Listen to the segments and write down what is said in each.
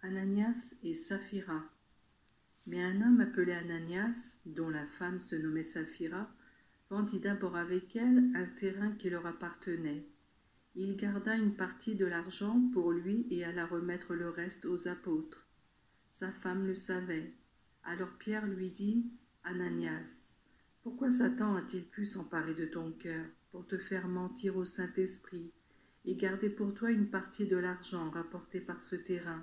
Ananias et Saphira. Mais un homme appelé Ananias, dont la femme se nommait Saphira, vendit d'abord avec elle un terrain qui leur appartenait. Il garda une partie de l'argent pour lui et alla remettre le reste aux apôtres. Sa femme le savait. Alors Pierre lui dit, « Ananias, pourquoi Satan a-t-il pu s'emparer de ton cœur pour te faire mentir au Saint-Esprit et garder pour toi une partie de l'argent rapporté par ce terrain ?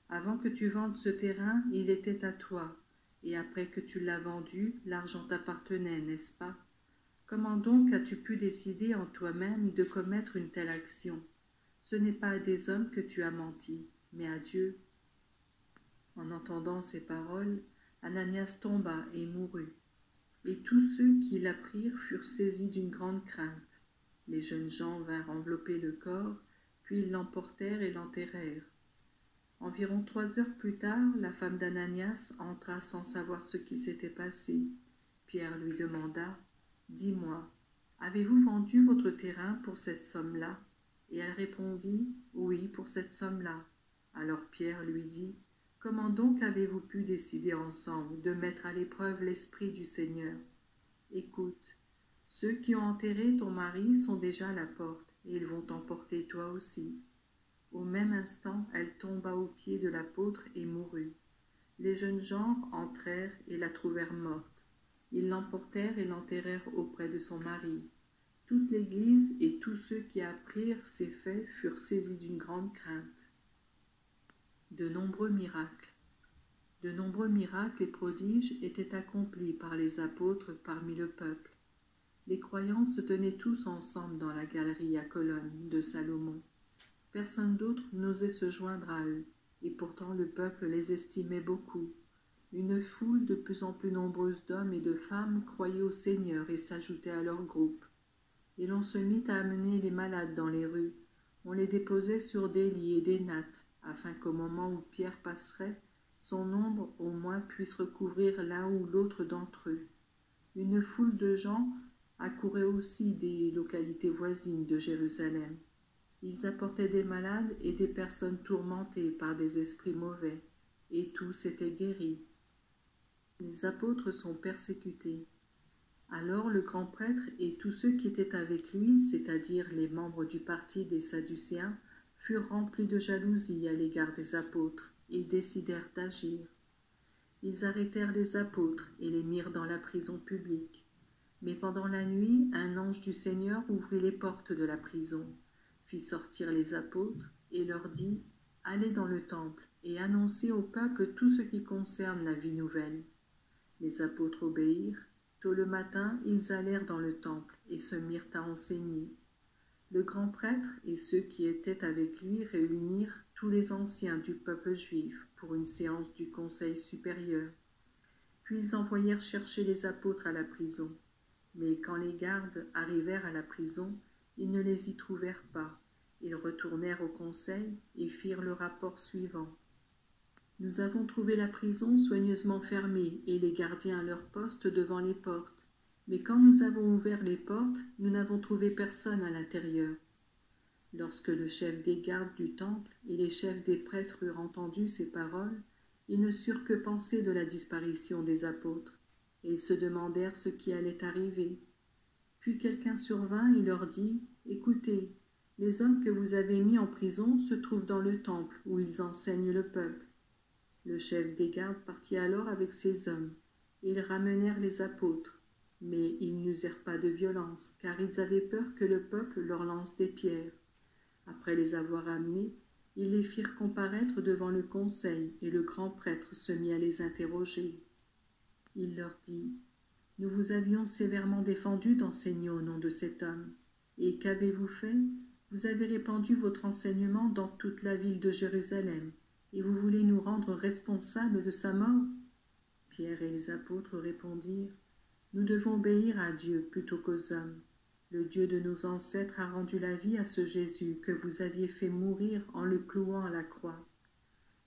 Avant que tu vendes ce terrain, il était à toi, et après que tu l'as vendu, l'argent t'appartenait, n'est-ce pas ? Comment donc as-tu pu décider en toi-même de commettre une telle action ? Ce n'est pas à des hommes que tu as menti, mais à Dieu. » En entendant ces paroles, Ananias tomba et mourut. Et tous ceux qui l'apprirent furent saisis d'une grande crainte. Les jeunes gens vinrent envelopper le corps, puis ils l'emportèrent et l'enterrèrent. Environ 3 heures plus tard, la femme d'Ananias entra sans savoir ce qui s'était passé. Pierre lui demanda, « Dis-moi, avez-vous vendu votre terrain pour cette somme-là » Et elle répondit, « Oui, pour cette somme-là. » Alors Pierre lui dit, « Comment donc avez-vous pu décider ensemble de mettre à l'épreuve l'Esprit du Seigneur ? Écoute, ceux qui ont enterré ton mari sont déjà à la porte, et ils vont t'emporter toi aussi. » Au même instant, elle tomba aux pieds de l'apôtre et mourut. Les jeunes gens entrèrent et la trouvèrent morte. Ils l'emportèrent et l'enterrèrent auprès de son mari. Toute l'Église et tous ceux qui apprirent ces faits furent saisis d'une grande crainte. De nombreux miracles. De nombreux miracles et prodiges étaient accomplis par les apôtres parmi le peuple. Les croyants se tenaient tous ensemble dans la galerie à colonnes de Salomon. Personne d'autre n'osait se joindre à eux, et pourtant le peuple les estimait beaucoup. Une foule de plus en plus nombreuse d'hommes et de femmes croyait au Seigneur et s'ajoutait à leur groupe. Et l'on se mit à amener les malades dans les rues. On les déposait sur des lits et des nattes, afin qu'au moment où Pierre passerait, son ombre au moins puisse recouvrir l'un ou l'autre d'entre eux. Une foule de gens accourait aussi des localités voisines de Jérusalem. Ils apportaient des malades et des personnes tourmentées par des esprits mauvais, et tous étaient guéris. Les apôtres sont persécutés. Alors le grand prêtre et tous ceux qui étaient avec lui, c'est-à-dire les membres du parti des Sadducéens, furent remplis de jalousie à l'égard des apôtres et décidèrent d'agir. Ils arrêtèrent les apôtres et les mirent dans la prison publique. Mais pendant la nuit, un ange du Seigneur ouvrit les portes de la prison, fit sortir les apôtres et leur dit, « Allez dans le temple et annoncez au peuple tout ce qui concerne la vie nouvelle. » Les apôtres obéirent. Tôt le matin, ils allèrent dans le temple et se mirent à enseigner. Le grand prêtre et ceux qui étaient avec lui réunirent tous les anciens du peuple juif pour une séance du conseil supérieur. Puis ils envoyèrent chercher les apôtres à la prison. Mais quand les gardes arrivèrent à la prison, ils ne les y trouvèrent pas. Ils retournèrent au conseil et firent le rapport suivant. « Nous avons trouvé la prison soigneusement fermée et les gardiens à leur poste devant les portes. Mais quand nous avons ouvert les portes, nous n'avons trouvé personne à l'intérieur. » Lorsque le chef des gardes du temple et les chefs des prêtres eurent entendu ces paroles, ils ne surent que penser de la disparition des apôtres, et ils se demandèrent ce qui allait arriver. Puis quelqu'un survint et leur dit, « Écoutez, les hommes que vous avez mis en prison se trouvent dans le temple où ils enseignent le peuple. » Le chef des gardes partit alors avec ces hommes, et ils ramenèrent les apôtres, mais ils n'usèrent pas de violence, car ils avaient peur que le peuple leur lance des pierres. Après les avoir amenés, ils les firent comparaître devant le conseil, et le grand prêtre se mit à les interroger. Il leur dit, « Nous vous avions sévèrement défendu d'enseigner au nom de cet homme. Et qu'avez-vous fait ? Vous avez répandu votre enseignement dans toute la ville de Jérusalem, et vous voulez nous rendre responsables de sa mort ?» Pierre et les apôtres répondirent, « Nous devons obéir à Dieu plutôt qu'aux hommes. Le Dieu de nos ancêtres a rendu la vie à ce Jésus que vous aviez fait mourir en le clouant à la croix.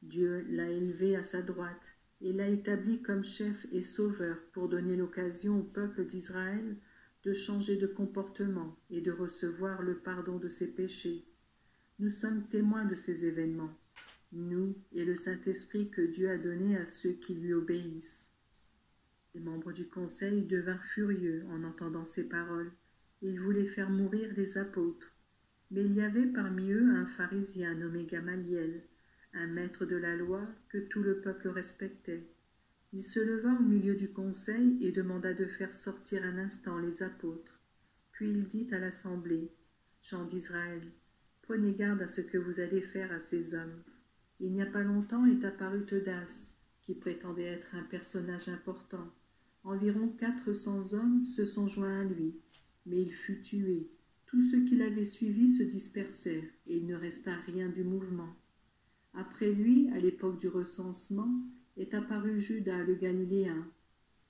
Dieu l'a élevé à sa droite et l'a établi comme chef et sauveur pour donner l'occasion au peuple d'Israël de changer de comportement et de recevoir le pardon de ses péchés. Nous sommes témoins de ces événements. nous et le Saint-Esprit que Dieu a donné à ceux qui lui obéissent. » Les membres du conseil devinrent furieux en entendant ces paroles, et ils voulaient faire mourir les apôtres. Mais il y avait parmi eux un pharisien nommé Gamaliel, un maître de la loi que tout le peuple respectait. Il se leva au milieu du conseil et demanda de faire sortir un instant les apôtres. Puis il dit à l'assemblée, « Gens d'Israël, prenez garde à ce que vous allez faire à ces hommes. Il n'y a pas longtemps est apparu Teudas, qui prétendait être un personnage important. Environ 400 hommes se sont joints à lui, mais il fut tué. Tous ceux qui l'avaient suivi se dispersèrent, et il ne resta rien du mouvement. Après lui, à l'époque du recensement, est apparu Judas le Galiléen.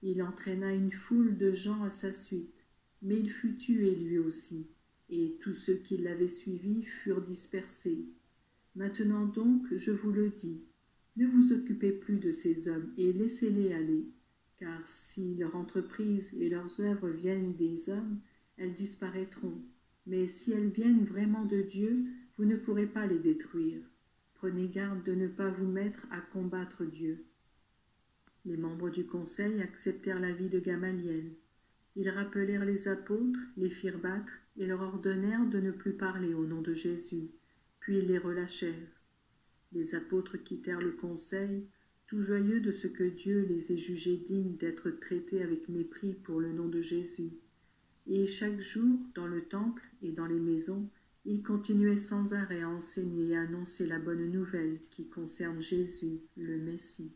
Il entraîna une foule de gens à sa suite, mais il fut tué lui aussi, et tous ceux qui l'avaient suivi furent dispersés. Maintenant donc, je vous le dis, ne vous occupez plus de ces hommes et laissez-les aller, car si leur entreprise et leurs œuvres viennent des hommes, elles disparaîtront. Mais si elles viennent vraiment de Dieu, vous ne pourrez pas les détruire. Prenez garde de ne pas vous mettre à combattre Dieu. » Les membres du conseil acceptèrent l'avis de Gamaliel. Ils rappelèrent les apôtres, les firent battre et leur ordonnèrent de ne plus parler au nom de Jésus, puis ils les relâchèrent. Les apôtres quittèrent le conseil, tout joyeux de ce que Dieu les ait jugés dignes d'être traités avec mépris pour le nom de Jésus. Et chaque jour, dans le temple et dans les maisons, ils continuaient sans arrêt à enseigner et à annoncer la bonne nouvelle qui concerne Jésus, le Messie.